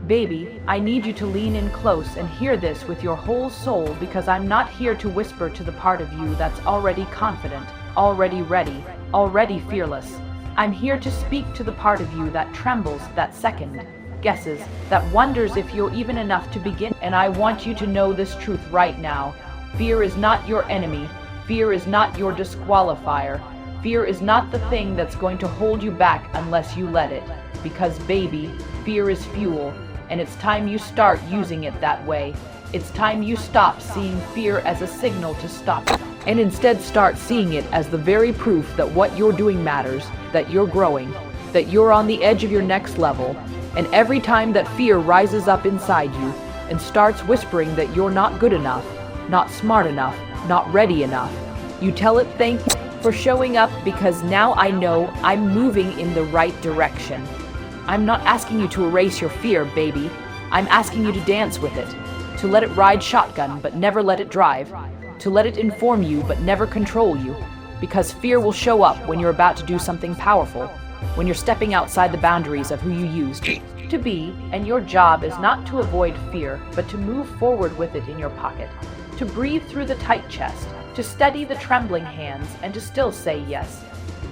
Baby, I need you to lean in close and hear this with your whole soul, because I'm not here to whisper to the part of you that's already confident, already ready, already fearless. I'm here to speak to the part of you that trembles, that second guesses, that wonders if you're even enough to begin. And I want you to know this truth right now. Fear is not your enemy. Fear is not your disqualifier. Fear is not the thing that's going to hold you back unless you let it. Because baby, fear is fuel. And it's time you start using it that way. It's time you stop seeing fear as a signal to stop, and instead start seeing it as the very proof that what you're doing matters, that you're growing, that you're on the edge of your next level. And every time that fear rises up inside you and starts whispering that you're not good enough, not smart enough, not ready enough, you tell it, thank you for showing up, because now I know I'm moving in the right direction. I'm not asking you to erase your fear, baby. I'm asking you to dance with it, to let it ride shotgun but never let it drive, to let it inform you but never control you, because fear will show up when you're about to do something powerful, when you're stepping outside the boundaries of who you used to be, and your job is not to avoid fear, but to move forward with it in your pocket, to breathe through the tight chest, to steady the trembling hands, and to still say yes.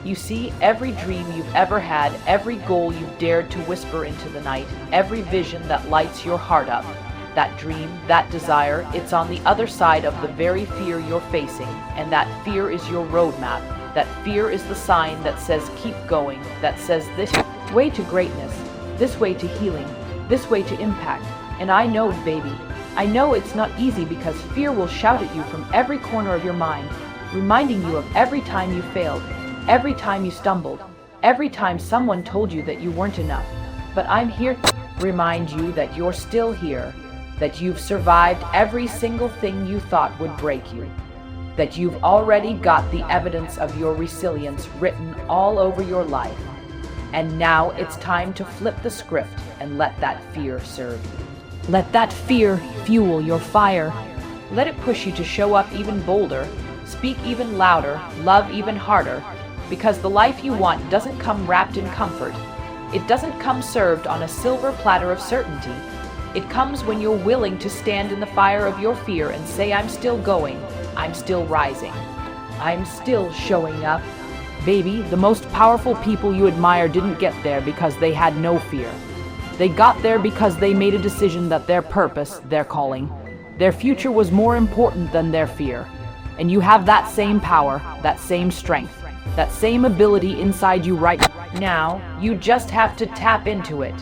You see, every dream you've ever had, every goal you've dared to whisper into the night, every vision that lights your heart up, that dream, that desire, it's on the other side of the very fear you're facing, and that fear is your roadmap. That fear is the sign that says keep going, that says this way to greatness, this way to healing, this way to impact. And I know, baby, I know it's not easy, because fear will shout at you from every corner of your mind, reminding you of every time you failed, every time you stumbled, every time someone told you that you weren't enough. But I'm here to remind you that you're still here, that you've survived every single thing you thought would break you, that you've already got the evidence of your resilience written all over your life. And now it's time to flip the script and let that fear serve you. Let that fear fuel your fire. Let it push you to show up even bolder, speak even louder, love even harder, because the life you want doesn't come wrapped in comfort. It doesn't come served on a silver platter of certainty. It comes when you're willing to stand in the fire of your fear and say, I'm still going, I'm still rising, I'm still showing up. Baby, the most powerful people you admire didn't get there because they had no fear. They got there because they made a decision that their purpose, their calling, their future was more important than their fear. And you have that same power, that same strength, that same ability inside you right now. You just have to tap into it.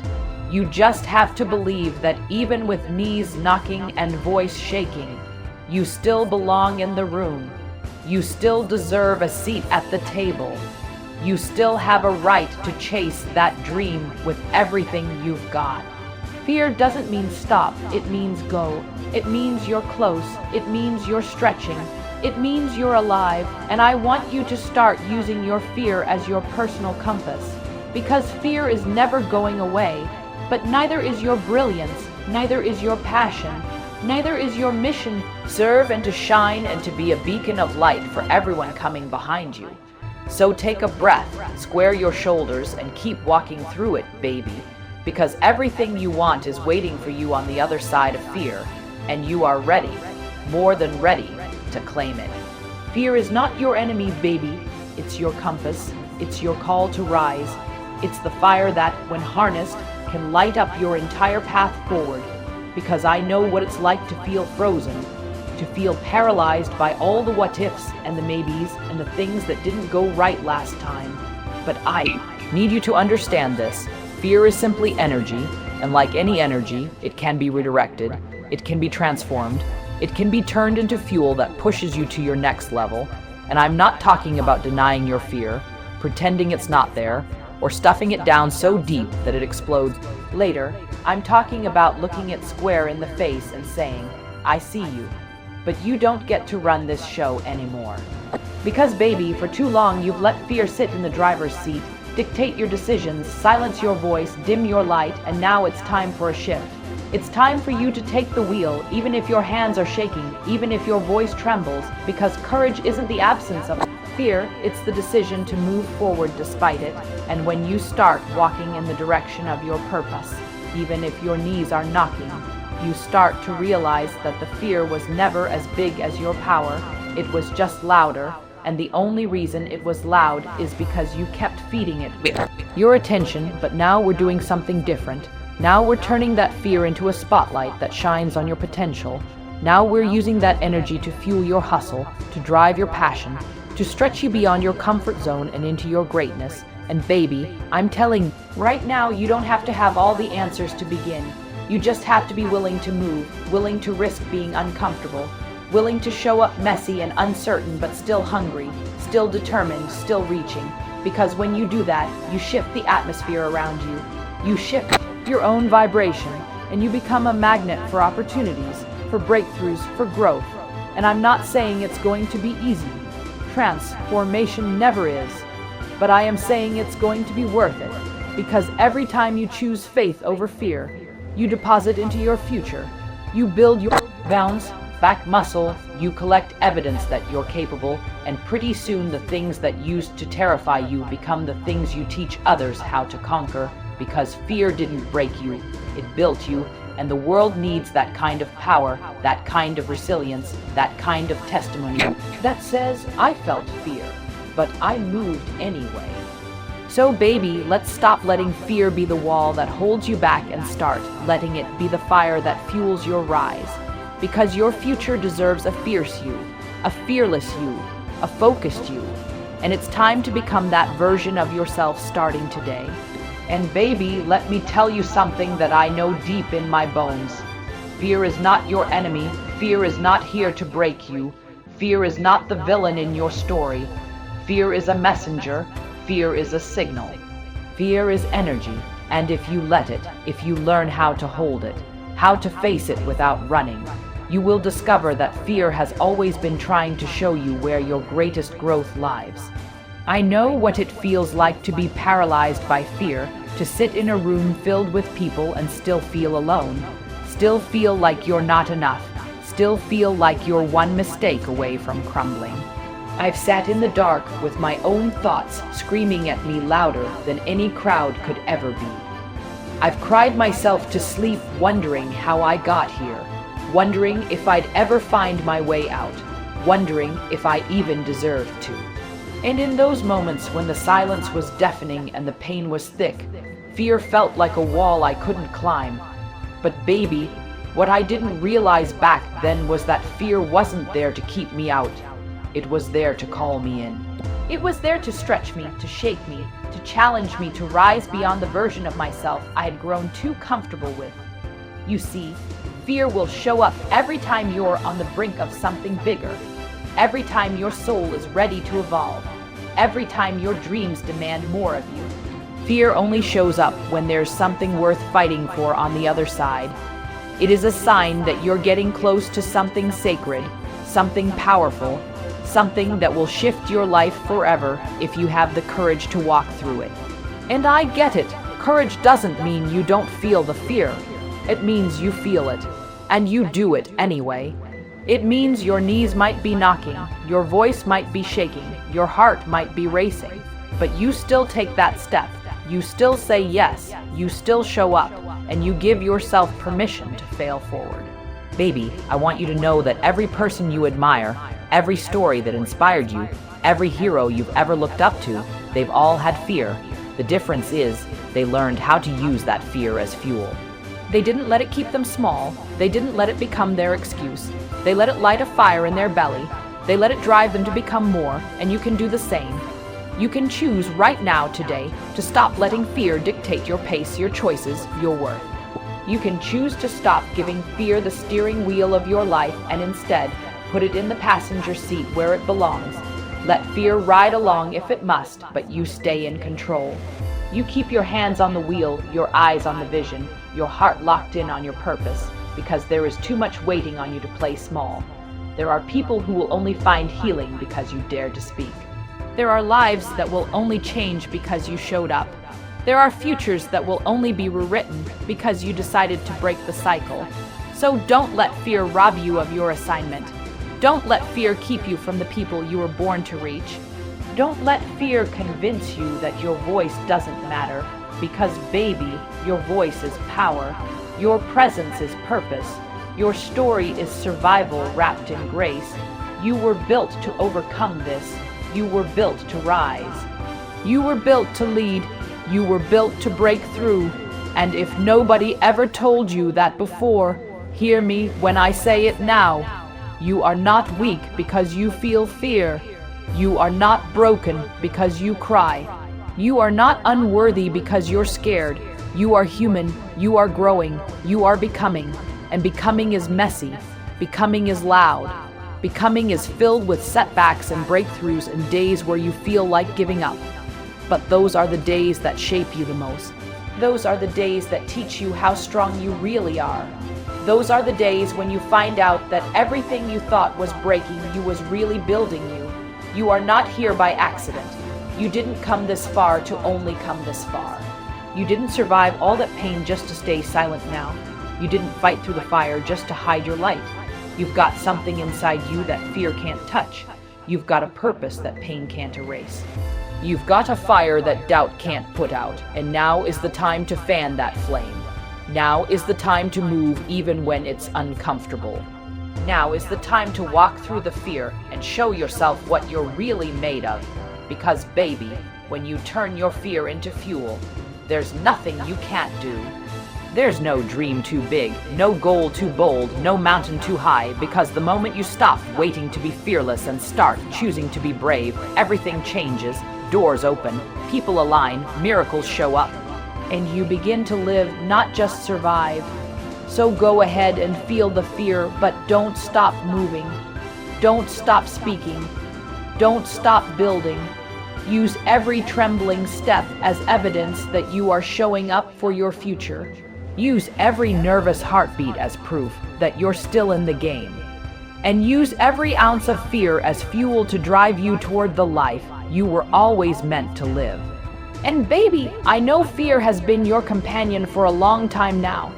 You just have to believe that even with knees knocking and voice shaking, you still belong in the room. You still deserve a seat at the table. You still have a right to chase that dream with everything you've got. Fear doesn't mean stop, it means go. It means you're close, it means you're stretching, it means you're alive. And I want you to start using your fear as your personal compass, because fear is never going away, but neither is your brilliance, neither is your passion, neither is your mission. Serve and to shine and to be a beacon of light for everyone coming behind you. So take a breath, square your shoulders, and keep walking through it, baby, because everything you want is waiting for you on the other side of fear, and you are ready, more than ready, to claim it. Fear is not your enemy, baby. It's your compass. It's your call to rise. It's the fire that, when harnessed, can light up your entire path forward, because I know what it's like to feel frozen, to feel paralyzed by all the what-ifs and the maybes and the things that didn't go right last time. But I need you to understand this. Fear is simply energy, and like any energy, it can be redirected, it can be transformed, it can be turned into fuel that pushes you to your next level. And I'm not talking about denying your fear, pretending it's not there, or stuffing it down so deep that it explodes later. I'm talking about looking it square in the face and saying, I see you, but you don't get to run this show anymore. Because baby, for too long you've let fear sit in the driver's seat, dictate your decisions, silence your voice, dim your light, and now it's time for a shift. It's time for you to take the wheel, even if your hands are shaking, even if your voice trembles, because courage isn't the absence of fear, it's the decision to move forward despite it. And when you start walking in the direction of your purpose, even if your knees are knocking. You start to realize that the fear was never as big as your power. It was just louder, and the only reason it was loud is because you kept feeding it with your attention. But now we're doing something different. Now we're turning that fear into a spotlight that shines on your potential. Now we're using that energy to fuel your hustle, to drive your passion, to stretch you beyond your comfort zone and into your greatness. And baby, I'm telling you, right now you don't have to have all the answers to begin. You just have to be willing to move, willing to risk being uncomfortable, willing to show up messy and uncertain, but still hungry, still determined, still reaching. Because when you do that, you shift the atmosphere around you. You shift your own vibration, and you become a magnet for opportunities, for breakthroughs, for growth. And I'm not saying it's going to be easy. Transformation never is. But I am saying it's going to be worth it. Because every time you choose faith over fear, you deposit into your future. You build your bounce back muscle, you collect evidence that you're capable, and pretty soon the things that used to terrify you become the things you teach others how to conquer, because fear didn't break you, it built you, and the world needs that kind of power, that kind of resilience, that kind of testimony that says, I felt fear, but I moved anyway. So baby, let's stop letting fear be the wall that holds you back and start letting it be the fire that fuels your rise. Because your future deserves a fierce you, a fearless you, a focused you. And it's time to become that version of yourself starting today. And baby, let me tell you something that I know deep in my bones. Fear is not your enemy. Fear is not here to break you. Fear is not the villain in your story. Fear is a messenger. Fear is a signal. Fear is energy. And if you let it, if you learn how to hold it, how to face it without running, you will discover that fear has always been trying to show you where your greatest growth lies. I know what it feels like to be paralyzed by fear, to sit in a room filled with people and still feel alone, still feel like you're not enough, still feel like you're one mistake away from crumbling. I've sat in the dark with my own thoughts screaming at me louder than any crowd could ever be. I've cried myself to sleep wondering how I got here, wondering if I'd ever find my way out, wondering if I even deserved to. And in those moments when the silence was deafening and the pain was thick, fear felt like a wall I couldn't climb. But baby, what I didn't realize back then was that fear wasn't there to keep me out. It was there to call me in. It was there to stretch me, to shake me, to challenge me to rise beyond the version of myself I had grown too comfortable with. You see, fear will show up every time you're on the brink of something bigger, every time your soul is ready to evolve, every time your dreams demand more of you. Fear only shows up when there's something worth fighting for on the other side. It is a sign that you're getting close to something sacred, something powerful, something that will shift your life forever if you have the courage to walk through it. And I get it. Courage doesn't mean you don't feel the fear. It means you feel it, and you do it anyway. It means your knees might be knocking, your voice might be shaking, your heart might be racing, but you still take that step. You still say yes, you still show up, and you give yourself permission to fail forward. Baby, I want you to know that every person you admire, every story that inspired you, every hero you've ever looked up to, they've all had fear. The difference is they learned how to use that fear as fuel. They didn't let it keep them small. They didn't let it become their excuse. They let it light a fire in their belly. They let it drive them to become more, and you can do the same. You can choose right now today to stop letting fear dictate your pace, your choices, your worth. You can choose to stop giving fear the steering wheel of your life and instead put it in the passenger seat where it belongs. Let fear ride along if it must, but you stay in control. You keep your hands on the wheel, your eyes on the vision, your heart locked in on your purpose, because there is too much waiting on you to play small. There are people who will only find healing because you dared to speak. There are lives that will only change because you showed up. There are futures that will only be rewritten because you decided to break the cycle. So don't let fear rob you of your assignment. Don't let fear keep you from the people you were born to reach. Don't let fear convince you that your voice doesn't matter. Because baby, your voice is power, your presence is purpose, your story is survival wrapped in grace. You were built to overcome this, you were built to rise. You were built to lead, you were built to break through. And if nobody ever told you that before, hear me when I say it now. You are not weak because you feel fear. You are not broken because you cry. You are not unworthy because you're scared. You are human, you are growing, you are becoming. And becoming is messy, becoming is loud. Becoming is filled with setbacks and breakthroughs and days where you feel like giving up. But those are the days that shape you the most. Those are the days that teach you how strong you really are. Those are the days when you find out that everything you thought was breaking you was really building you. You are not here by accident. You didn't come this far to only come this far. You didn't survive all that pain just to stay silent now. You didn't fight through the fire just to hide your light. You've got something inside you that fear can't touch. You've got a purpose that pain can't erase. You've got a fire that doubt can't put out, and now is the time to fan that flame. Now is the time to move even when it's uncomfortable. Now is the time to walk through the fear and show yourself what you're really made of. Because baby, when you turn your fear into fuel, there's nothing you can't do. There's no dream too big, no goal too bold, no mountain too high, because the moment you stop waiting to be fearless and start choosing to be brave, everything changes, doors open, people align, miracles show up, and you begin to live, not just survive. So go ahead and feel the fear, but don't stop moving. Don't stop speaking. Don't stop building. Use every trembling step as evidence that you are showing up for your future. Use every nervous heartbeat as proof that you're still in the game. And use every ounce of fear as fuel to drive you toward the life you were always meant to live. And baby, I know fear has been your companion for a long time now.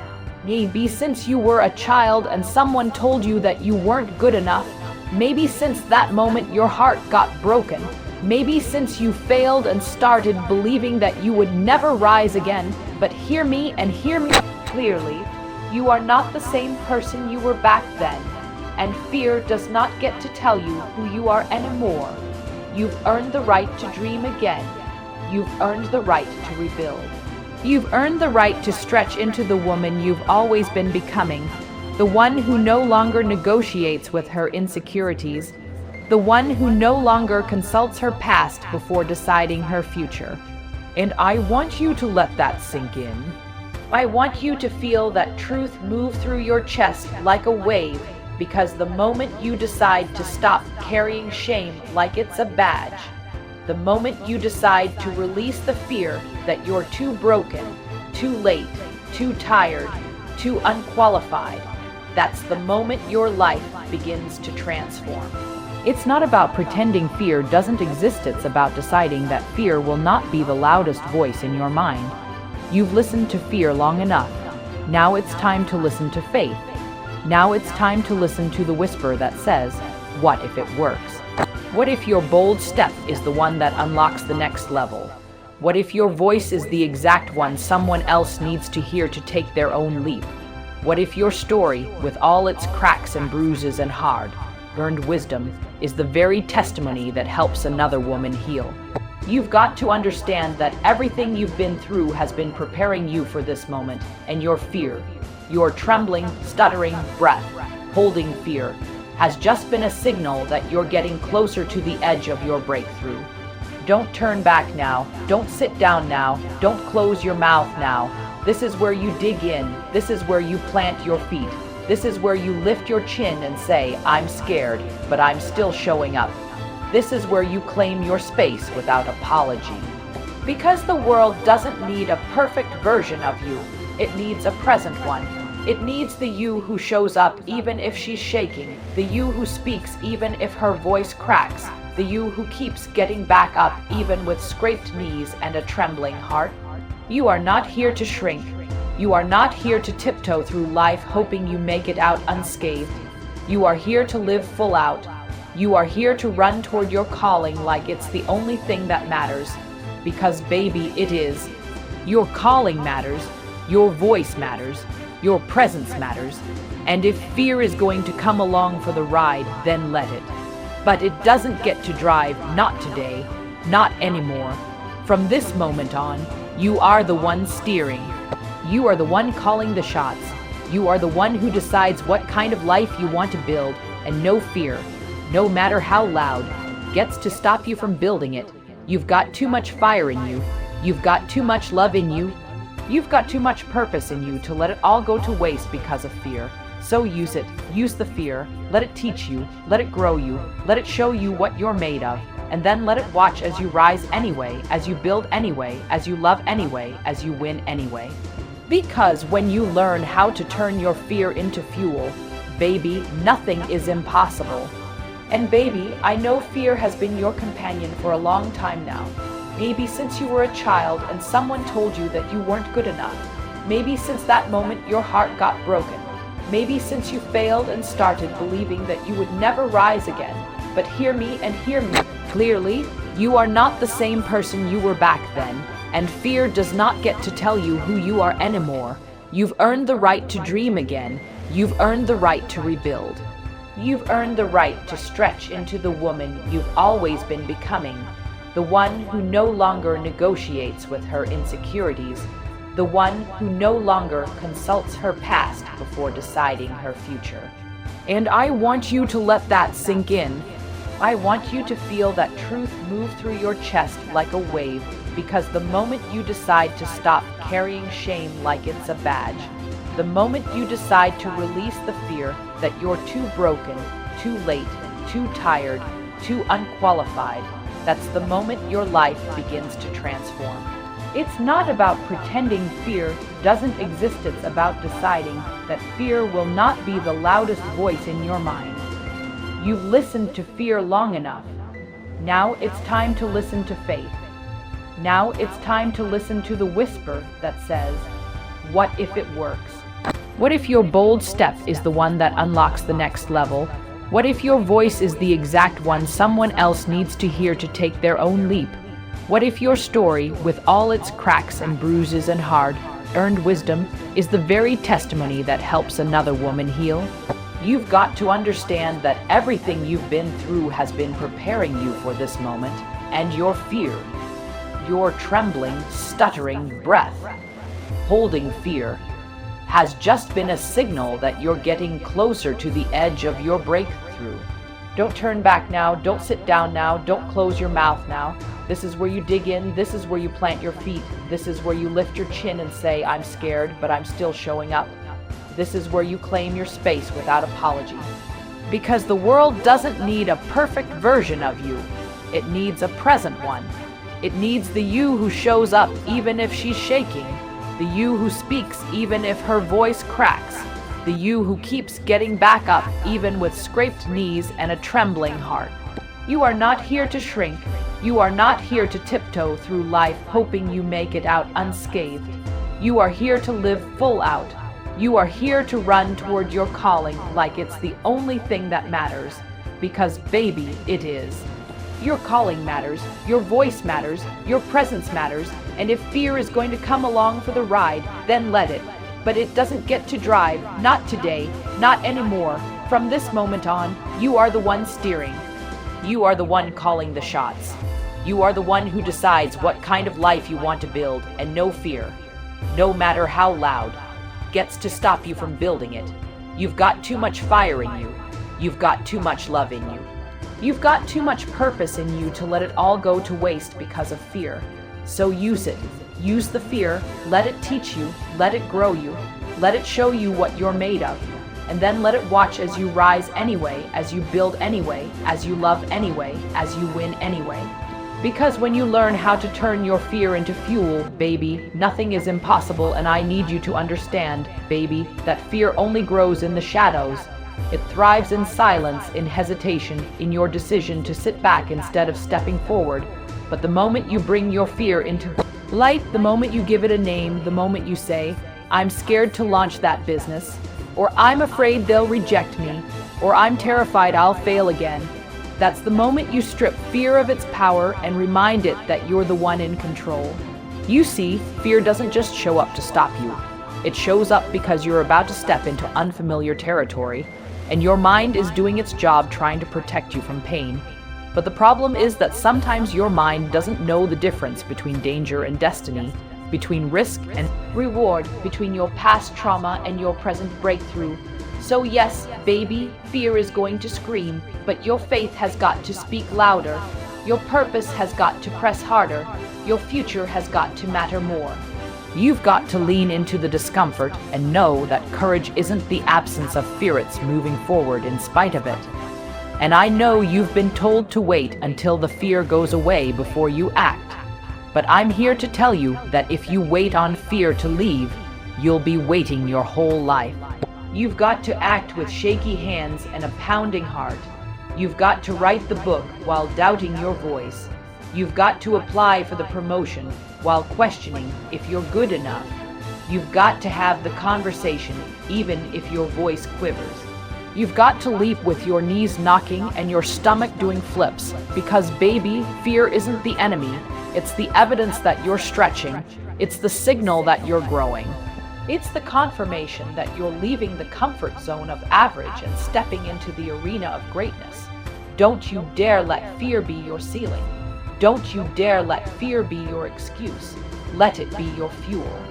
Maybe since you were a child and someone told you that you weren't good enough. Maybe since that moment your heart got broken. Maybe since you failed and started believing that you would never rise again. But hear me and hear me clearly. You are not the same person you were back then. And fear does not get to tell you who you are anymore. You've earned the right to dream again. You've earned the right to rebuild. You've earned the right to stretch into the woman you've always been becoming. The one who no longer negotiates with her insecurities. The one who no longer consults her past before deciding her future. And I want you to let that sink in. I want you to feel that truth move through your chest like a wave, because the moment you decide to stop carrying shame like it's a badge, the moment you decide to release the fear that you're too broken, too late, too tired, too unqualified, that's the moment your life begins to transform. It's not about pretending fear doesn't exist, it's about deciding that fear will not be the loudest voice in your mind. You've listened to fear long enough. Now it's time to listen to faith. Now it's time to listen to the whisper that says, what if it works? What if your bold step is the one that unlocks the next level? What if your voice is the exact one someone else needs to hear to take their own leap? What if your story, with all its cracks and bruises and hard-earned wisdom, is the very testimony that helps another woman heal? You've got to understand that everything you've been through has been preparing you for this moment, and your fear, your trembling, stuttering breath, holding fear, has just been a signal that you're getting closer to the edge of your breakthrough. Don't turn back now. Don't sit down now. Don't close your mouth now. This is where you dig in. This is where you plant your feet. This is where you lift your chin and say, I'm scared, but I'm still showing up. This is where you claim your space without apology. Because the world doesn't need a perfect version of you. It needs a present one. It needs the you who shows up even if she's shaking, the you who speaks even if her voice cracks, the you who keeps getting back up even with scraped knees and a trembling heart. You are not here to shrink. You are not here to tiptoe through life hoping you make it out unscathed. You are here to live full out. You are here to run toward your calling like it's the only thing that matters. Because baby, it is. Your calling matters, your voice matters, your presence matters, and if fear is going to come along for the ride, then let it. But it doesn't get to drive, not today, not anymore. From this moment on, you are the one steering. You are the one calling the shots. You are the one who decides what kind of life you want to build, and no fear, no matter how loud, gets to stop you from building it. You've got too much fire in you. You've got too much love in you. You've got too much purpose in you to let it all go to waste because of fear. So use it, use the fear, let it teach you, let it grow you, let it show you what you're made of, and then let it watch as you rise anyway, as you build anyway, as you love anyway, as you win anyway. Because when you learn how to turn your fear into fuel, baby, nothing is impossible. And baby, I know fear has been your companion for a long time now. Maybe since you were a child and someone told you that you weren't good enough. Maybe since that moment your heart got broken. Maybe since you failed and started believing that you would never rise again. But hear me and hear me clearly. You are not the same person you were back then, and fear does not get to tell you who you are anymore. You've earned the right to dream again. You've earned the right to rebuild. You've earned the right to stretch into the woman you've always been becoming. The one who no longer negotiates with her insecurities. The one who no longer consults her past before deciding her future. And I want you to let that sink in. I want you to feel that truth move through your chest like a wave, because the moment you decide to stop carrying shame like it's a badge, the moment you decide to release the fear that you're too broken, too late, too tired, too unqualified, that's the moment your life begins to transform. It's not about pretending fear doesn't exist, it's about deciding that fear will not be the loudest voice in your mind. You've listened to fear long enough. Now it's time to listen to faith. Now it's time to listen to the whisper that says, what if it works? What if your bold step is the one that unlocks the next level? What if your voice is the exact one someone else needs to hear to take their own leap? What if your story, with all its cracks and bruises and hard-earned wisdom, is the very testimony that helps another woman heal? You've got to understand that everything you've been through has been preparing you for this moment, and your fear, your trembling, stuttering breath, holding fear, has just been a signal that you're getting closer to the edge of your breakthrough. Don't turn back now, don't sit down now, don't close your mouth now. This is where you dig in, this is where you plant your feet, this is where you lift your chin and say, I'm scared, but I'm still showing up. This is where you claim your space without apology. Because the world doesn't need a perfect version of you, it needs a present one. It needs the you who shows up even if she's shaking, the you who speaks even if her voice cracks, the you who keeps getting back up even with scraped knees and a trembling heart. You are not here to shrink. You are not here to tiptoe through life hoping you make it out unscathed. You are here to live full out. You are here to run toward your calling like it's the only thing that matters. Because baby, it is. Your calling matters, your voice matters, your presence matters, and if fear is going to come along for the ride, then let it. But it doesn't get to drive, not today, not anymore. From this moment on, you are the one steering. You are the one calling the shots. You are the one who decides what kind of life you want to build, and no fear, no matter how loud, gets to stop you from building it. You've got too much fire in you. You've got too much love in you. You've got too much purpose in you to let it all go to waste because of fear. So use it. Use the fear, let it teach you, let it grow you, let it show you what you're made of, and then let it watch as you rise anyway, as you build anyway, as you love anyway, as you win anyway. Because when you learn how to turn your fear into fuel, baby, nothing is impossible, and I need you to understand, baby, that fear only grows in the shadows. It thrives in silence, in hesitation, in your decision to sit back instead of stepping forward. But the moment you bring your fear into light, the moment you give it a name, the moment you say, I'm scared to launch that business, or I'm afraid they'll reject me, or I'm terrified I'll fail again, that's the moment you strip fear of its power and remind it that you're the one in control. You see, fear doesn't just show up to stop you. It shows up because you're about to step into unfamiliar territory, and your mind is doing its job trying to protect you from pain. But the problem is that sometimes your mind doesn't know the difference between danger and destiny, between risk and reward, between your past trauma and your present breakthrough. So yes, baby, fear is going to scream, but your faith has got to speak louder. Your purpose has got to press harder. Your future has got to matter more. You've got to lean into the discomfort and know that courage isn't the absence of fear, it's moving forward in spite of it. And I know you've been told to wait until the fear goes away before you act. But I'm here to tell you that if you wait on fear to leave, you'll be waiting your whole life. You've got to act with shaky hands and a pounding heart. You've got to write the book while doubting your voice. You've got to apply for the promotion while questioning if you're good enough. You've got to have the conversation even if your voice quivers. You've got to leap with your knees knocking and your stomach doing flips, because baby, fear isn't the enemy. It's the evidence that you're stretching. It's the signal that you're growing. It's the confirmation that you're leaving the comfort zone of average and stepping into the arena of greatness. Don't you dare let fear be your ceiling. Don't you dare let fear be your excuse. Let it be your fuel.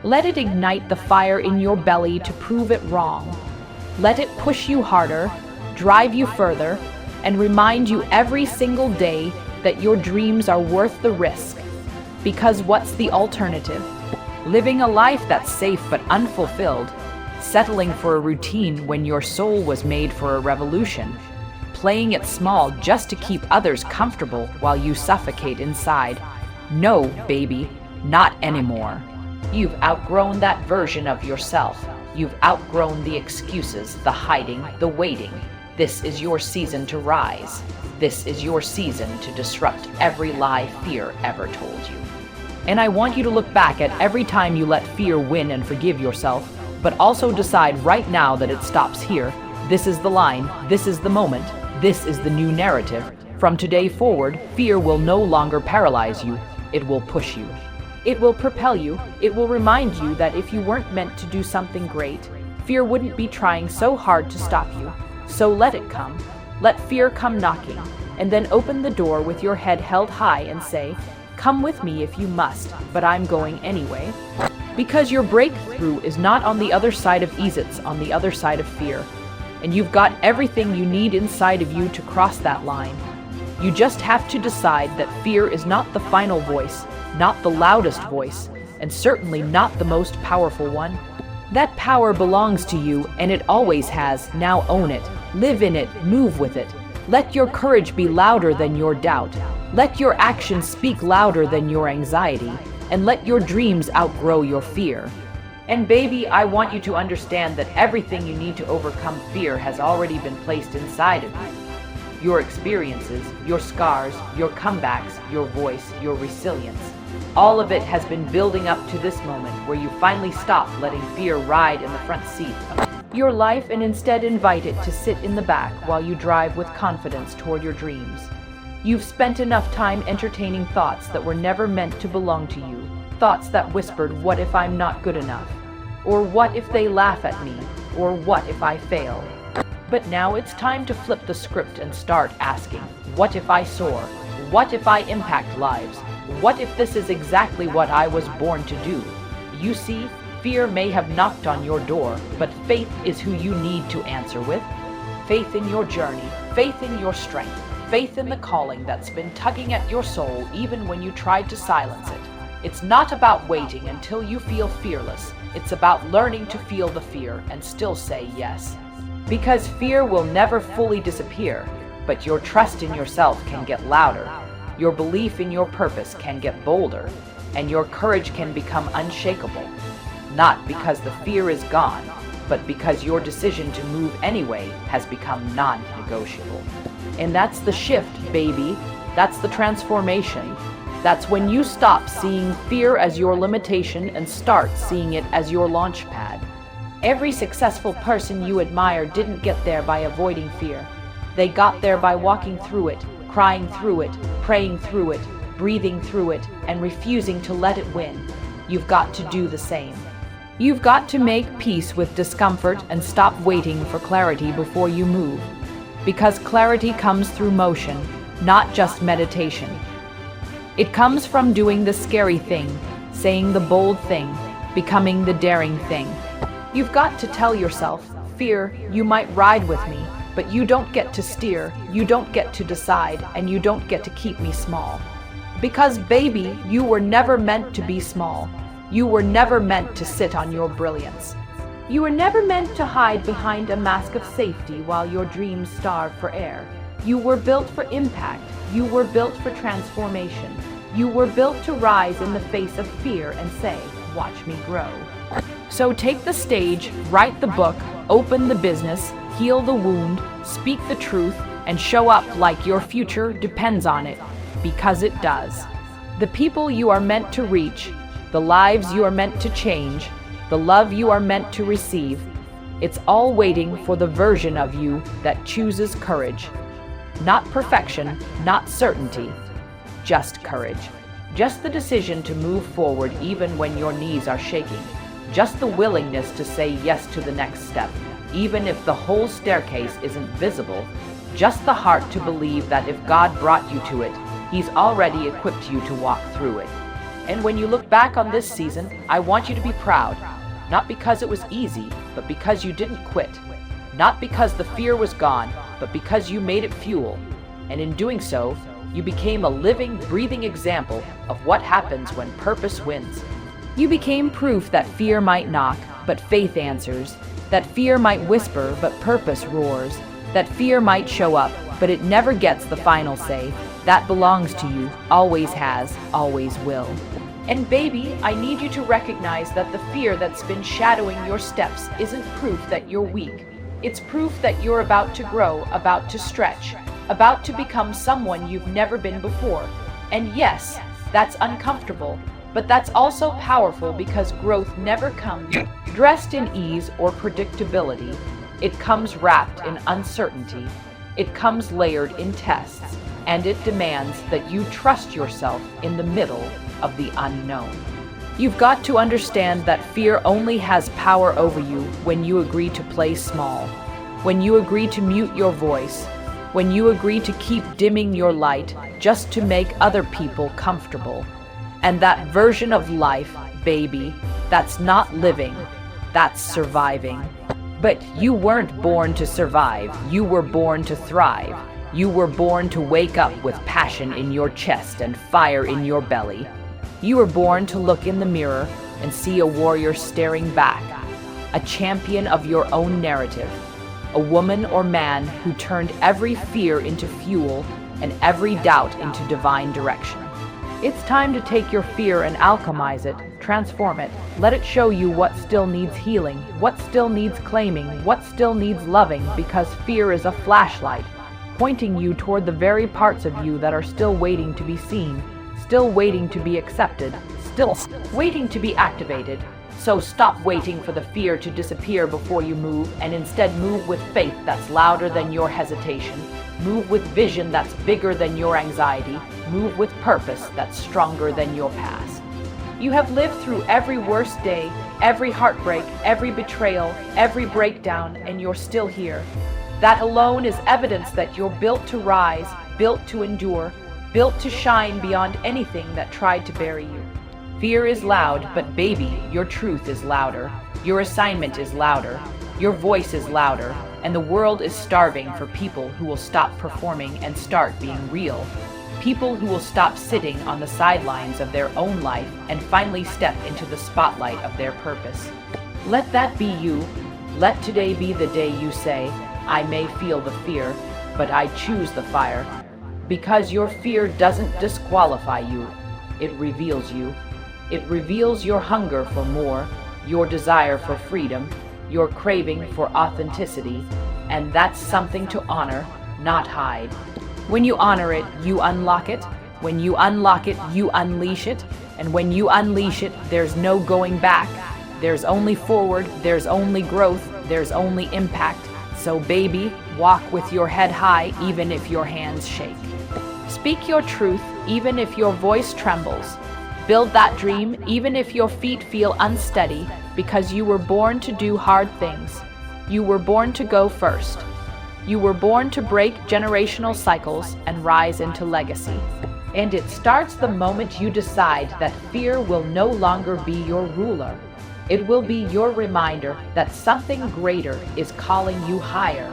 Let it ignite the fire in your belly to prove it wrong. Let it push you harder, drive you further, and remind you every single day that your dreams are worth the risk. Because what's the alternative? Living a life that's safe but unfulfilled, settling for a routine when your soul was made for a revolution, playing it small just to keep others comfortable while you suffocate inside. No, baby, not anymore. You've outgrown that version of yourself. You've outgrown the excuses, the hiding, the waiting. This is your season to rise. This is your season to disrupt every lie fear ever told you. And I want you to look back at every time you let fear win and forgive yourself, but also decide right now that it stops here. This is the line. This is the moment. This is the new narrative. From today forward, fear will no longer paralyze you. It will push you. It will propel you. It will remind you that if you weren't meant to do something great, fear wouldn't be trying so hard to stop you. So let it come. Let fear come knocking, and then open the door with your head held high and say, "Come with me if you must, but I'm going anyway." Because your breakthrough is not on the other side of ease, it's on the other side of fear. And you've got everything you need inside of you to cross that line. You just have to decide that fear is not the final voice, not the loudest voice, and certainly not the most powerful one. That power belongs to you, and it always has. Now own it, live in it, move with it. Let your courage be louder than your doubt. Let your actions speak louder than your anxiety, and let your dreams outgrow your fear. And baby, I want you to understand that everything you need to overcome fear has already been placed inside of you. Your experiences, your scars, your comebacks, your voice, your resilience. All of it has been building up to this moment where you finally stop letting fear ride in the front seat of your life and instead invite it to sit in the back while you drive with confidence toward your dreams. You've spent enough time entertaining thoughts that were never meant to belong to you. Thoughts that whispered, "What if I'm not good enough?" Or "What if they laugh at me?" Or "What if I fail?" But now it's time to flip the script and start asking, what if I soar? What if I impact lives? What if this is exactly what I was born to do? You see, fear may have knocked on your door, but faith is who you need to answer with. Faith in your journey, faith in your strength, faith in the calling that's been tugging at your soul even when you tried to silence it. It's not about waiting until you feel fearless. It's about learning to feel the fear and still say yes. Because fear will never fully disappear, but your trust in yourself can get louder. Your belief in your purpose can get bolder, and your courage can become unshakable. Not because the fear is gone, but because your decision to move anyway has become non-negotiable. And that's the shift, baby. That's the transformation. That's when you stop seeing fear as your limitation and start seeing it as your launch pad. Every successful person you admire didn't get there by avoiding fear. They got there by walking through it, crying through it, praying through it, breathing through it, and refusing to let it win. You've got to do the same. You've got to make peace with discomfort and stop waiting for clarity before you move. Because clarity comes through motion, not just meditation. It comes from doing the scary thing, saying the bold thing, becoming the daring thing. You've got to tell yourself, fear, you might ride with me, but you don't get to steer, you don't get to decide, and you don't get to keep me small. Because baby, you were never meant to be small. You were never meant to sit on your brilliance. You were never meant to hide behind a mask of safety while your dreams starve for air. You were built for impact. You were built for transformation. You were built to rise in the face of fear and say, watch me grow. So take the stage, write the book, open the business, heal the wound, speak the truth, and show up like your future depends on it, because it does. The people you are meant to reach, the lives you are meant to change, the love you are meant to receive, it's all waiting for the version of you that chooses courage. Not perfection, not certainty, just courage. Just the decision to move forward even when your knees are shaking. Just the willingness to say yes to the next step, even if the whole staircase isn't visible. Just the heart to believe that if God brought you to it, He's already equipped you to walk through it. And when you look back on this season, I want you to be proud. Not because it was easy, but because you didn't quit. Not because the fear was gone, but because you made it fuel. And in doing so, you became a living, breathing example of what happens when purpose wins. You became proof that fear might knock, but faith answers. That fear might whisper, but purpose roars. That fear might show up, but it never gets the final say. That belongs to you, always has, always will. And baby, I need you to recognize that the fear that's been shadowing your steps isn't proof that you're weak. It's proof that you're about to grow, about to stretch, about to become someone you've never been before. And yes, that's uncomfortable, but that's also powerful because growth never comes dressed in ease or predictability. It comes wrapped in uncertainty. It comes layered in tests, and it demands that you trust yourself in the middle of the unknown. You've got to understand that fear only has power over you when you agree to play small, when you agree to mute your voice, when you agree to keep dimming your light just to make other people comfortable. And that version of life, baby, that's not living, that's surviving. But you weren't born to survive, you were born to thrive. You were born to wake up with passion in your chest and fire in your belly. You were born to look in the mirror and see a warrior staring back, a champion of your own narrative, a woman or man who turned every fear into fuel and every doubt into divine direction. It's time to take your fear and alchemize it, transform it, let it show you what still needs healing, what still needs claiming, what still needs loving, because fear is a flashlight, pointing you toward the very parts of you that are still waiting to be seen, still waiting to be accepted, still waiting to be activated. So stop waiting for the fear to disappear before you move, and instead move with faith that's louder than your hesitation. Move with vision that's bigger than your anxiety. Move with purpose that's stronger than your past. You have lived through every worst day, every heartbreak, every betrayal, every breakdown, and you're still here. That alone is evidence that you're built to rise, built to endure, built to shine beyond anything that tried to bury you. Fear is loud, but baby, your truth is louder. Your assignment is louder. Your voice is louder. And the world is starving for people who will stop performing and start being real. People who will stop sitting on the sidelines of their own life and finally step into the spotlight of their purpose. Let that be you. Let today be the day you say, I may feel the fear, but I choose the fire. Because your fear doesn't disqualify you, it reveals you. It reveals your hunger for more, your desire for freedom, your craving for authenticity, and that's something to honor, not hide. When you honor it, you unlock it. When you unlock it, you unleash it. And when you unleash it, there's no going back. There's only forward, there's only growth, there's only impact. So baby, walk with your head high even if your hands shake. Speak your truth even if your voice trembles. Build that dream even if your feet feel unsteady, because you were born to do hard things. You were born to go first. You were born to break generational cycles and rise into legacy. And it starts the moment you decide that fear will no longer be your ruler. It will be your reminder that something greater is calling you higher.